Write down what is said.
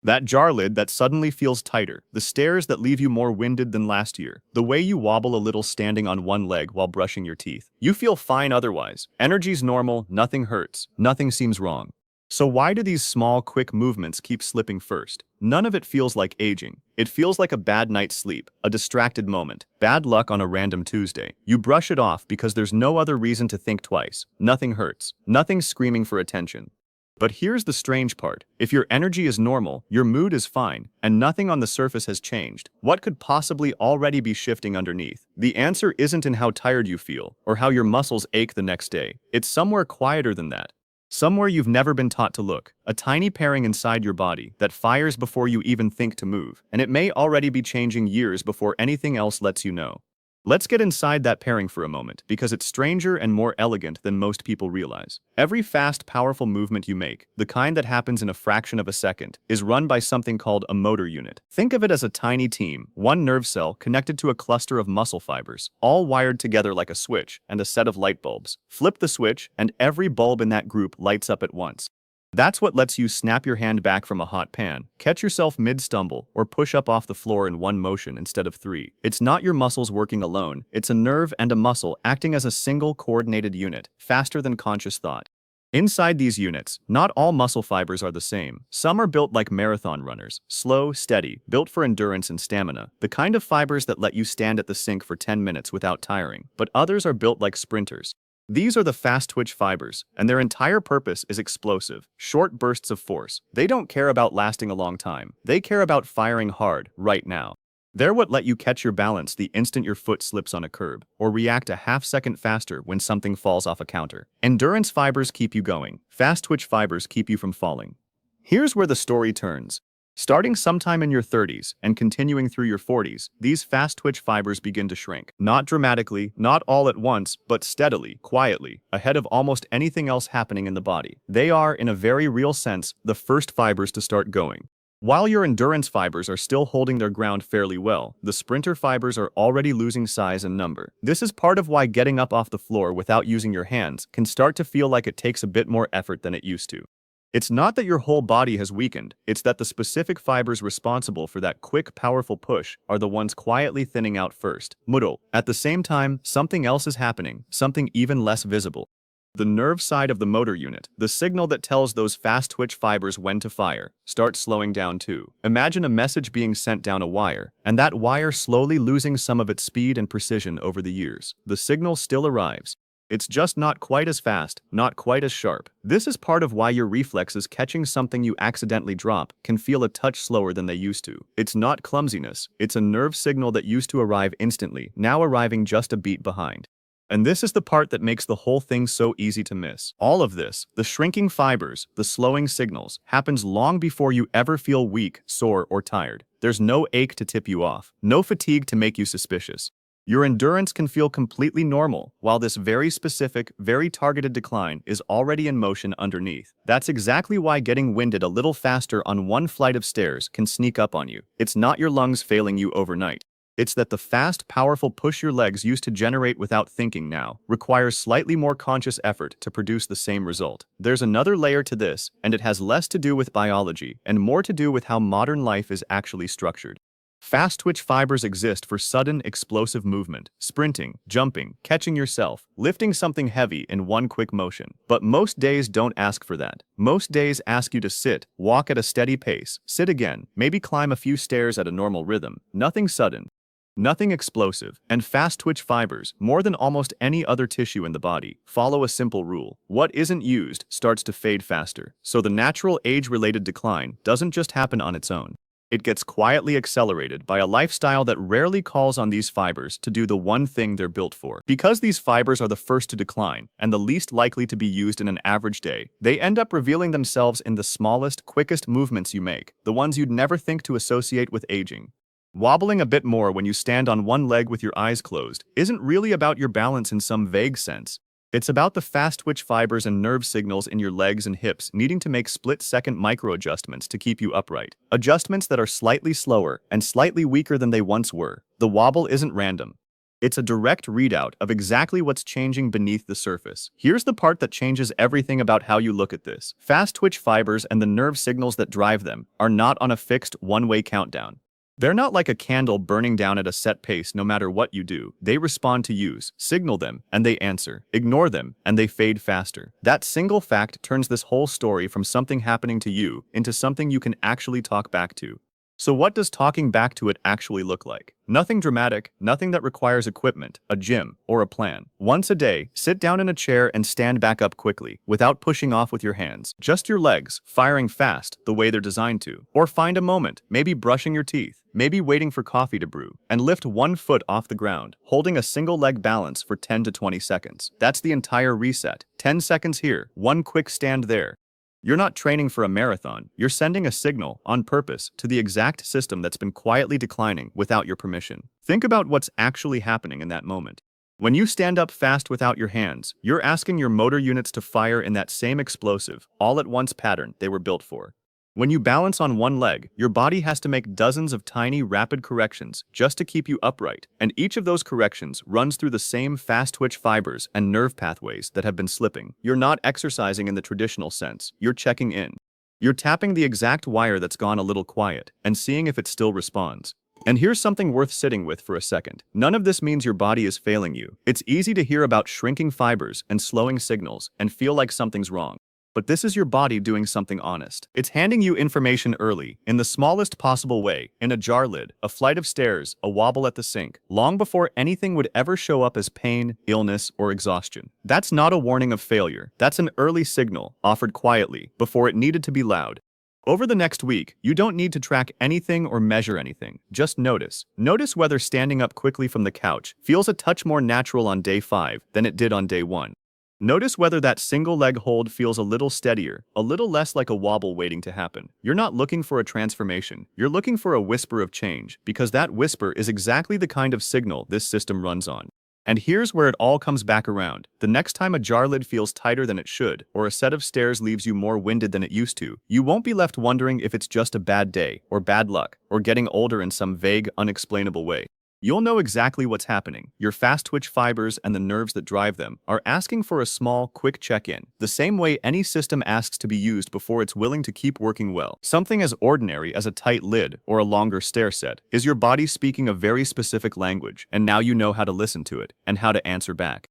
That jar lid that suddenly feels tighter, the stairs that leave you more winded than last year, the way you wobble a little standing on one leg while brushing your teeth. You feel fine otherwise. Energy's normal, nothing hurts, nothing seems wrong. So why do these small, quick movements keep slipping first? None of it feels like aging. It feels like a bad night's sleep, a distracted moment, bad luck on a random Tuesday. You brush it off because there's no other reason to think twice. Nothing hurts. Nothing's screaming for attention. But here's the strange part. If your energy is normal, your mood is fine, and nothing on the surface has changed, what could possibly already be shifting underneath? The answer isn't in how tired you feel, or how your muscles ache the next day. It's somewhere quieter than that. Somewhere you've never been taught to look. A tiny pairing inside your body that fires before you even think to move, and it may already be changing years before anything else lets you know. Let's get inside that pairing for a moment, because it's stranger and more elegant than most people realize. Every fast, powerful movement you make, the kind that happens in a fraction of a second, is run by something called a motor unit. Think of it as a tiny team, one nerve cell connected to a cluster of muscle fibers, all wired together like a switch and a set of light bulbs. Flip the switch, and every bulb in that group lights up at once. That's what lets you snap your hand back from a hot pan, catch yourself mid-stumble, or push up off the floor in one motion instead of three. It's not your muscles working alone, it's a nerve and a muscle acting as a single coordinated unit, faster than conscious thought. Inside these units, not all muscle fibers are the same. Some are built like marathon runners, slow, steady, built for endurance and stamina, the kind of fibers that let you stand at the sink for 10 minutes without tiring. But others are built like sprinters. These are the fast-twitch fibers, and their entire purpose is explosive, short bursts of force. They don't care about lasting a long time. They care about firing hard, right now. They're what let you catch your balance the instant your foot slips on a curb, or react a half-second faster when something falls off a counter. Endurance fibers keep you going. Fast-twitch fibers keep you from falling. Here's where the story turns. Starting sometime in your 30s and continuing through your 40s, these fast-twitch fibers begin to shrink. Not dramatically, not all at once, but steadily, quietly, ahead of almost anything else happening in the body. They are, in a very real sense, the first fibers to start going. While your endurance fibers are still holding their ground fairly well, the sprinter fibers are already losing size and number. This is part of why getting up off the floor without using your hands can start to feel like it takes a bit more effort than it used to. It's not that your whole body has weakened, it's that the specific fibers responsible for that quick, powerful push are the ones quietly thinning out first. Muddle. At the same time, something else is happening, something even less visible. The nerve side of the motor unit, the signal that tells those fast-twitch fibers when to fire, starts slowing down too. Imagine a message being sent down a wire, and that wire slowly losing some of its speed and precision over the years. The signal still arrives. It's just not quite as fast, not quite as sharp. This is part of why your reflexes catching something you accidentally drop can feel a touch slower than they used to. It's not clumsiness, it's a nerve signal that used to arrive instantly, now arriving just a beat behind. And this is the part that makes the whole thing so easy to miss. All of this, the shrinking fibers, the slowing signals, happens long before you ever feel weak, sore, or tired. There's no ache to tip you off, no fatigue to make you suspicious. Your endurance can feel completely normal, while this very specific, very targeted decline is already in motion underneath. That's exactly why getting winded a little faster on one flight of stairs can sneak up on you. It's not your lungs failing you overnight. It's that the fast, powerful push your legs used to generate without thinking now requires slightly more conscious effort to produce the same result. There's another layer to this, and it has less to do with biology and more to do with how modern life is actually structured. Fast-twitch fibers exist for sudden, explosive movement, sprinting, jumping, catching yourself, lifting something heavy in one quick motion. But most days don't ask for that. Most days ask you to sit, walk at a steady pace, sit again, maybe climb a few stairs at a normal rhythm. Nothing sudden. Nothing explosive, and fast-twitch fibers, more than almost any other tissue in the body, follow a simple rule. What isn't used starts to fade faster. So the natural age-related decline doesn't just happen on its own. It gets quietly accelerated by a lifestyle that rarely calls on these fibers to do the one thing they're built for. Because these fibers are the first to decline, and the least likely to be used in an average day, they end up revealing themselves in the smallest, quickest movements you make, the ones you'd never think to associate with aging. Wobbling a bit more when you stand on one leg with your eyes closed isn't really about your balance in some vague sense. It's about the fast-twitch fibers and nerve signals in your legs and hips needing to make split-second micro-adjustments to keep you upright. Adjustments that are slightly slower and slightly weaker than they once were. The wobble isn't random. It's a direct readout of exactly what's changing beneath the surface. Here's the part that changes everything about how you look at this. Fast twitch fibers and the nerve signals that drive them are not on a fixed one-way countdown. They're not like a candle burning down at a set pace no matter what you do. They respond to use, signal them, and they answer. Ignore them, and they fade faster. That single fact turns this whole story from something happening to you into something you can actually talk back to. So what does talking back to it actually look like? Nothing dramatic, nothing that requires equipment, a gym, or a plan. Once a day, sit down in a chair and stand back up quickly, without pushing off with your hands. Just your legs, firing fast, the way they're designed to. Or find a moment, maybe brushing your teeth, maybe waiting for coffee to brew, and lift one foot off the ground, holding a single leg balance for 10 to 20 seconds. That's the entire reset. 10 seconds here, one quick stand there. You're not training for a marathon, you're sending a signal, on purpose, to the exact system that's been quietly declining without your permission. Think about what's actually happening in that moment. When you stand up fast without your hands, you're asking your motor units to fire in that same explosive, all-at-once pattern they were built for. When you balance on one leg, your body has to make dozens of tiny, rapid corrections just to keep you upright, and each of those corrections runs through the same fast-twitch fibers and nerve pathways that have been slipping. You're not exercising in the traditional sense, you're checking in. You're tapping the exact wire that's gone a little quiet, and seeing if it still responds. And here's something worth sitting with for a second. None of this means your body is failing you. It's easy to hear about shrinking fibers and slowing signals and feel like something's wrong. But this is your body doing something honest. It's handing you information early, in the smallest possible way, in a jar lid, a flight of stairs, a wobble at the sink, long before anything would ever show up as pain, illness, or exhaustion. That's not a warning of failure. That's an early signal, offered quietly, before it needed to be loud. Over the next week, you don't need to track anything or measure anything. Just notice. Notice whether standing up quickly from the couch feels a touch more natural on day 5 than it did on day 1. Notice whether that single leg hold feels a little steadier, a little less like a wobble waiting to happen. You're not looking for a transformation. You're looking for a whisper of change, because that whisper is exactly the kind of signal this system runs on. And here's where it all comes back around. The next time a jar lid feels tighter than it should, or a set of stairs leaves you more winded than it used to, you won't be left wondering if it's just a bad day, or bad luck, or getting older in some vague, unexplainable way. You'll know exactly what's happening. Your fast-twitch fibers and the nerves that drive them are asking for a small, quick check-in, the same way any system asks to be used before it's willing to keep working well. Something as ordinary as a tight lid or a longer stair set is your body speaking a very specific language, and now you know how to listen to it and how to answer back.